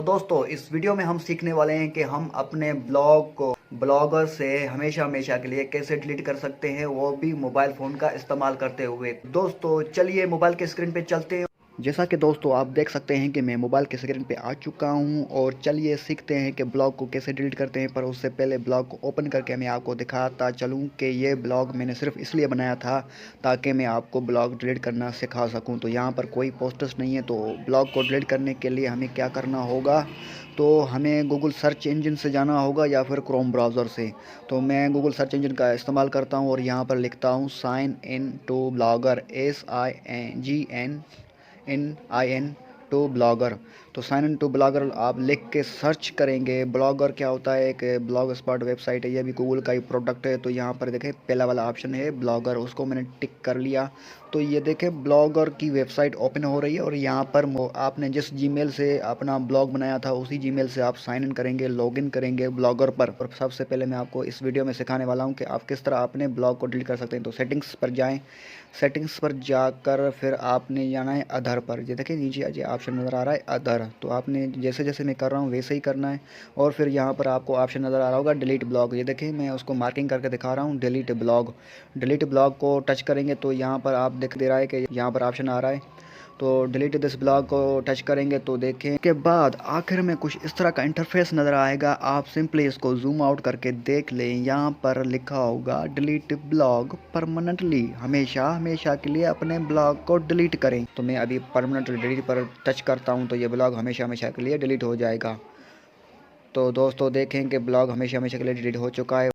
तो दोस्तों इस वीडियो में हम सीखने वाले हैं कि हम अपने ब्लॉग को ब्लॉगर से हमेशा हमेशा के लिए कैसे डिलीट कर सकते हैं, वो भी मोबाइल फ़ोन का इस्तेमाल करते हुए। दोस्तों चलिए मोबाइल के स्क्रीन पे चलते हैं। जैसा कि दोस्तों आप देख सकते हैं कि मैं मोबाइल के स्क्रीन पे आ चुका हूं और चलिए सीखते हैं कि ब्लॉग को कैसे डिलीट करते हैं। पर उससे पहले ब्लॉग को ओपन करके मैं आपको दिखाता चलूं कि ये ब्लॉग मैंने सिर्फ इसलिए बनाया था ताकि मैं आपको ब्लॉग डिलीट करना सिखा सकूं। तो यहाँ पर कोई पोस्टर्स नहीं है, तो ब्लॉग को डिलीट करने के लिए हमें क्या करना होगा, तो हमें गूगल सर्च इंजन से जाना होगा या फिर क्रोम ब्राउज़र से। तो मैं गूगल सर्च इंजन का इस्तेमाल करता हूँ और यहाँ पर लिखता हूँ sign in to Blogger, SINGN to Blogger. तो साइन इन टू ब्लॉगर आप लिख के सर्च करेंगे। ब्लॉगर क्या होता है, एक ब्लॉग स्पॉट वेबसाइट है, ये भी गूगल का ही प्रोडक्ट है। तो यहाँ पर देखें पहला वाला ऑप्शन है ब्लॉगर, उसको मैंने टिक कर लिया। तो ये देखें ब्लॉगर की वेबसाइट ओपन हो रही है और यहाँ पर आपने जिस जीमेल से अपना ब्लॉग बनाया था उसी जीमेल से आप साइन इन करेंगे, लॉगिन करेंगे ब्लॉगर पर। और सबसे पहले मैं आपको इस वीडियो में सिखाने वाला हूँ कि आप किस तरह अपने ब्लॉग को डिलीट कर सकते हैं। तो सेटिंग्स पर जाएँ, सेटिंग्स पर जाकर फिर आपने जाना है अदर पर। ये देखिए नीचे आज ऑप्शन नज़र आ रहा है अदर, तो आपने जैसे जैसे मैं कर रहा हूँ वैसे ही करना है। और फिर यहाँ पर आपको ऑप्शन नज़र आ रहा होगा डिलीट ब्लॉग। ये देखिए मैं उसको मार्किंग करके दिखा रहा हूँ, डिलीट ब्लॉग। डिलीट ब्लॉग को टच करेंगे तो यहाँ पर आप दिख दे रहा है कि यहाँ पर ऑप्शन आ रहा है, तो डिलीट दिस ब्लॉग को टच करेंगे तो देखें के बाद आखिर में कुछ इस तरह का इंटरफेस नज़र आएगा। आप सिंपली इसको जूम आउट करके देख लें, यहाँ पर लिखा होगा डिलीट ब्लॉग परमानेंटली, हमेशा हमेशा के लिए अपने ब्लॉग को डिलीट करें। तो मैं अभी परमानेंट डिलीट पर टच करता हूँ तो ये ब्लॉग हमेशा हमेशा के लिए डिलीट हो जाएगा। तो दोस्तों देखें कि ब्लॉग हमेशा हमेशा के लिए डिलीट हो चुका है।